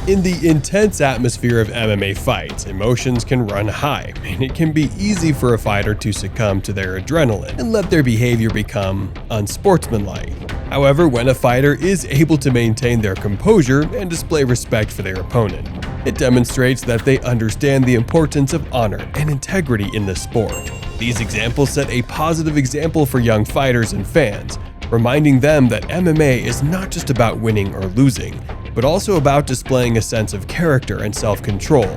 In the intense atmosphere of MMA fights, emotions can run high, and it can be easy for a fighter to succumb to their adrenaline and let their behavior become unsportsmanlike. However, when a fighter is able to maintain their composure and display respect for their opponent, it demonstrates that they understand the importance of honor and integrity in the sport. These examples set a positive example for young fighters and fans, reminding them that MMA is not just about winning or losing, but also about displaying a sense of character and self-control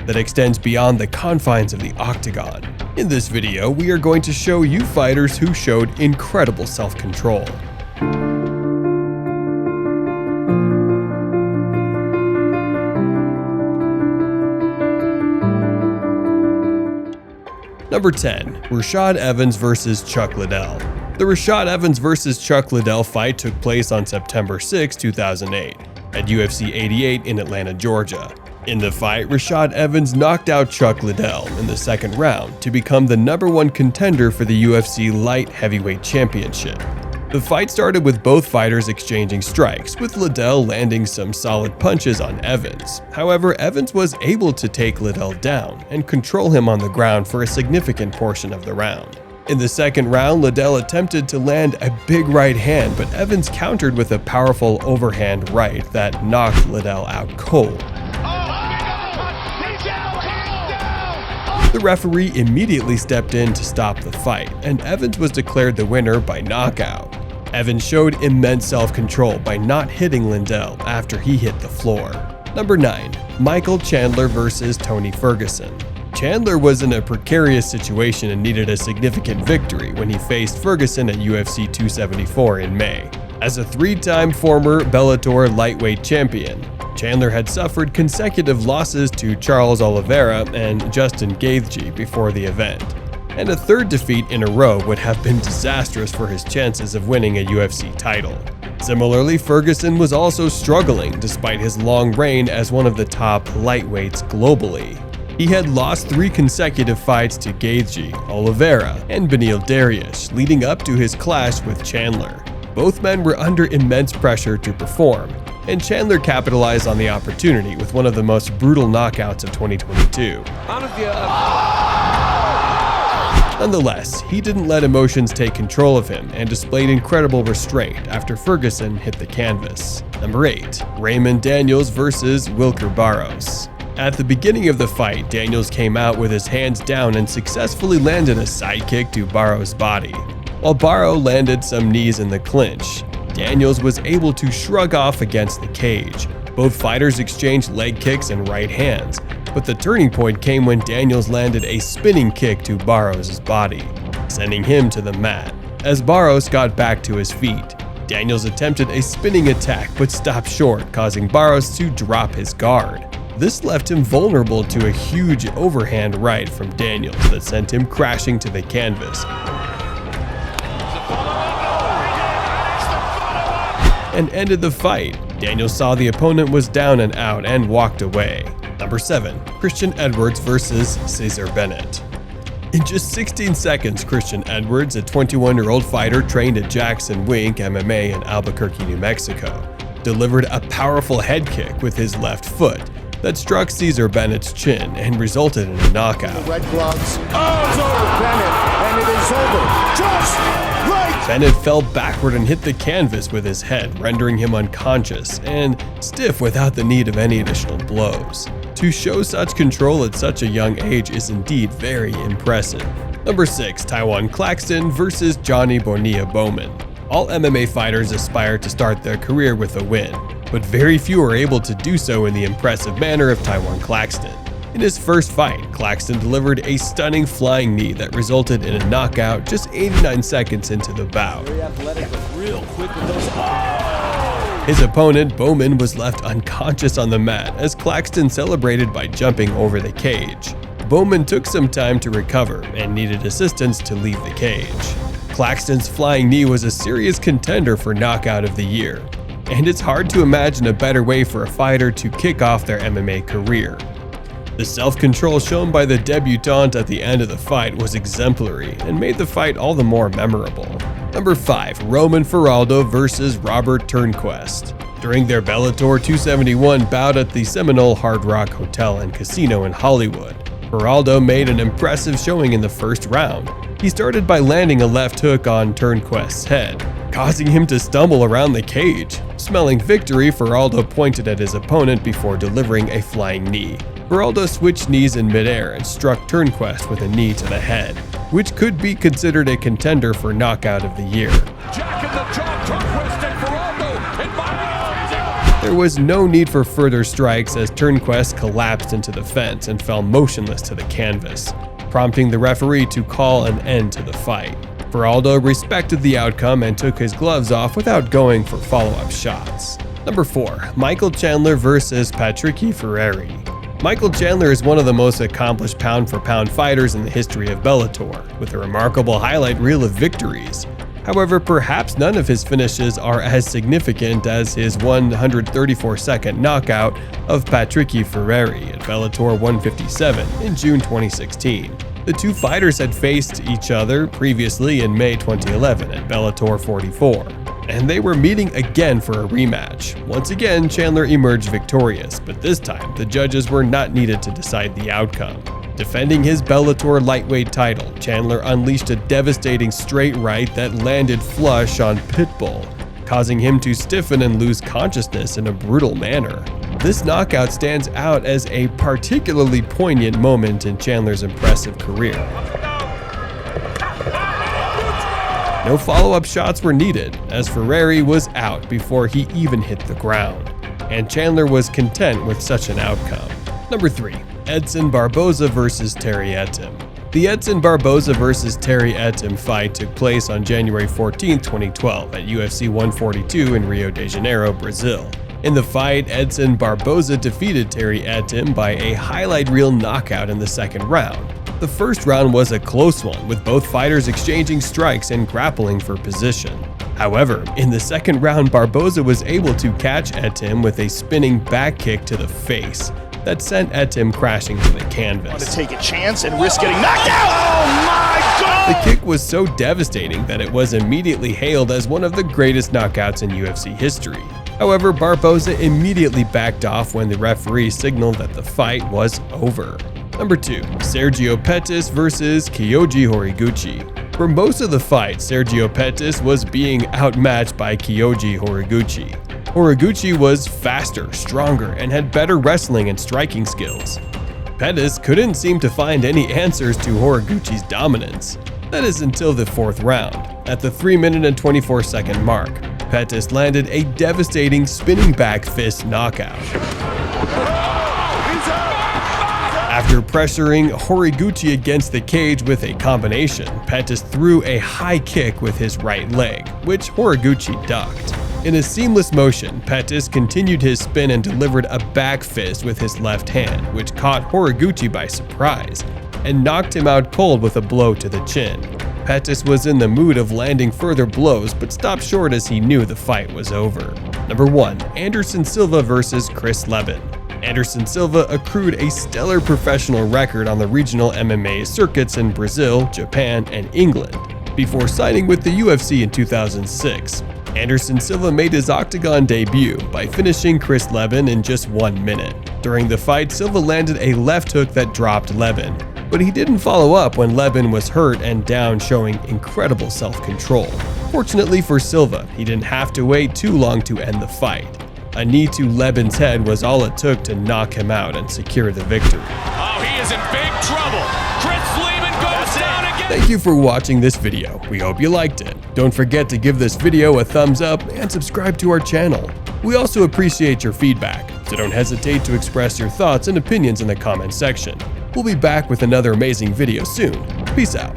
that extends beyond the confines of the octagon. In this video, we are going to show you fighters who showed incredible self-control. Number 10. Rashad Evans vs. Chuck Liddell. The Rashad Evans vs. Chuck Liddell fight took place on September 6, 2008. At UFC 88 in Atlanta, Georgia. In the fight, Rashad Evans knocked out Chuck Liddell in the second round to become the #1 contender for the UFC Light Heavyweight Championship. The fight started with both fighters exchanging strikes, with Liddell landing some solid punches on Evans. However, Evans was able to take Liddell down and control him on the ground for a significant portion of the round. In the second round, Liddell attempted to land a big right hand, but Evans countered with a powerful overhand right that knocked Liddell out cold. The referee immediately stepped in to stop the fight, and Evans was declared the winner by knockout. Evans showed immense self-control by not hitting Liddell after he hit the floor. Number 9. Michael Chandler vs. Tony Ferguson. Chandler was in a precarious situation and needed a significant victory when he faced Ferguson at UFC 274 in May. As a 3-time former Bellator lightweight champion, Chandler had suffered consecutive losses to Charles Oliveira and Justin Gaethje before the event, and a third defeat in a row would have been disastrous for his chances of winning a UFC title. Similarly, Ferguson was also struggling despite his long reign as one of the top lightweights globally. He had lost 3 consecutive fights to Gaethje, Oliveira, and Beneil Dariush, leading up to his clash with Chandler. Both men were under immense pressure to perform, and Chandler capitalized on the opportunity with one of the most brutal knockouts of 2022. Nonetheless, he didn't let emotions take control of him and displayed incredible restraint after Ferguson hit the canvas. Number 8. Raymond Daniels vs. Wilker Barros. At the beginning of the fight, Daniels came out with his hands down and successfully landed a side kick to Barros' body. While Barros landed some knees in the clinch, Daniels was able to shrug off against the cage. Both fighters exchanged leg kicks and right hands, but the turning point came when Daniels landed a spinning kick to Barros' body, sending him to the mat. As Barros got back to his feet, Daniels attempted a spinning attack but stopped short, causing Barros to drop his guard. This left him vulnerable to a huge overhand right from Daniels that sent him crashing to the canvas and ended the fight. Daniels saw the opponent was down and out and walked away. Number 7. Christian Edwards vs. Cesar Bennett. In just 16 seconds, Christian Edwards, a 21-year-old fighter trained at Jackson Wink MMA in Albuquerque, New Mexico, delivered a powerful head kick with his left foot that struck Cesar Bennett's chin and resulted in a knockout. Red gloves. Oh, it's over, Bennett, and it is over. Just right. Bennett fell backward and hit the canvas with his head, rendering him unconscious and stiff without the need of any additional blows. To show such control at such a young age is indeed very impressive. Number 6. Taiwan Claxton vs. Johnny Bonilla Bowman. All MMA fighters aspire to start their career with a win, but very few are able to do so in the impressive manner of Taiwan Claxton. In his first fight, Claxton delivered a stunning flying knee that resulted in a knockout just 89 seconds into the bout. His opponent, Bowman, was left unconscious on the mat as Claxton celebrated by jumping over the cage. Bowman took some time to recover and needed assistance to leave the cage. Claxton's flying knee was a serious contender for Knockout of the Year, and it's hard to imagine a better way for a fighter to kick off their MMA career. The self-control shown by the debutant at the end of the fight was exemplary and made the fight all the more memorable. Number 5. Roman Ferraldo vs. Robert Turnquest. During their Bellator 271 bout at the Seminole Hard Rock Hotel and Casino in Hollywood, Ferraldo made an impressive showing in the first round. He started by landing a left hook on Turnquest's head, causing him to stumble around the cage. Smelling victory, Ferraldo pointed at his opponent before delivering a flying knee. Ferraldo switched knees in midair and struck Turnquest with a knee to the head, which could be considered a contender for knockout of the year. Jack in the jaw, Turnquest and Ferraldo. There was no need for further strikes as Turnquest collapsed into the fence and fell motionless to the canvas, prompting the referee to call an end to the fight. Ferraldo respected the outcome and took his gloves off without going for follow-up shots. Number 4. Michael Chandler vs. Patricky Ferrari. Michael Chandler is one of the most accomplished pound-for-pound fighters in the history of Bellator, with a remarkable highlight reel of victories. However, perhaps none of his finishes are as significant as his 134-second knockout of Patricky Ferrari at Bellator 157 in June 2016. The two fighters had faced each other previously in May 2011 at Bellator 44, and they were meeting again for a rematch. Once again, Chandler emerged victorious, but this time the judges were not needed to decide the outcome. Defending his Bellator lightweight title, Chandler unleashed a devastating straight right that landed flush on Pitbull, causing him to stiffen and lose consciousness in a brutal manner. This knockout stands out as a particularly poignant moment in Chandler's impressive career. No follow-up shots were needed, as Ferrari was out before he even hit the ground, and Chandler was content with such an outcome. Number 3. Edson Barboza vs. Terry Etim. The Edson Barboza vs. Terry Etim fight took place on January 14, 2012 at UFC 142 in Rio de Janeiro, Brazil. In the fight, Edson Barboza defeated Terry Etim by a highlight reel knockout in the second round. The first round was a close one, with both fighters exchanging strikes and grappling for position. However, in the second round, Barboza was able to catch Etim with a spinning back kick to the face that sent Etim crashing to the canvas. Want to take a chance and risk getting knocked out? Oh my God! The kick was so devastating that it was immediately hailed as one of the greatest knockouts in UFC history. However, Barboza immediately backed off when the referee signaled that the fight was over. Number 2. Sergio Pettis vs. Kyoji Horiguchi. For most of the fight, Sergio Pettis was being outmatched by Kyoji Horiguchi. Horiguchi was faster, stronger, and had better wrestling and striking skills. Pettis couldn't seem to find any answers to Horiguchi's dominance. That is until the fourth round. At the 3-minute and 24-second mark, Pettis landed a devastating spinning back fist knockout. After pressuring Horiguchi against the cage with a combination, Pettis threw a high kick with his right leg, which Horiguchi ducked. In a seamless motion, Pettis continued his spin and delivered a back fist with his left hand, which caught Horiguchi by surprise and knocked him out cold with a blow to the chin. Pettis was in the mood of landing further blows, but stopped short as he knew the fight was over. Number 1. Anderson Silva vs. Chris Leben. Anderson Silva accrued a stellar professional record on the regional MMA circuits in Brazil, Japan, and England. Before signing with the UFC in 2006, Anderson Silva made his octagon debut by finishing Chris Leben in just 1 minute. During the fight, Silva landed a left hook that dropped Leben, but he didn't follow up when Leben was hurt and down, showing incredible self-control. Fortunately for Silva, he didn't have to wait too long to end the fight. A knee to Leben's head was all it took to knock him out and secure the victory. Oh, he is in big trouble. Chris Leben goes down again. Thank you for watching this video. We hope you liked it. Don't forget to give this video a thumbs up and subscribe to our channel. We also appreciate your feedback, so don't hesitate to express your thoughts and opinions in the comments section. We'll be back with another amazing video soon. Peace out.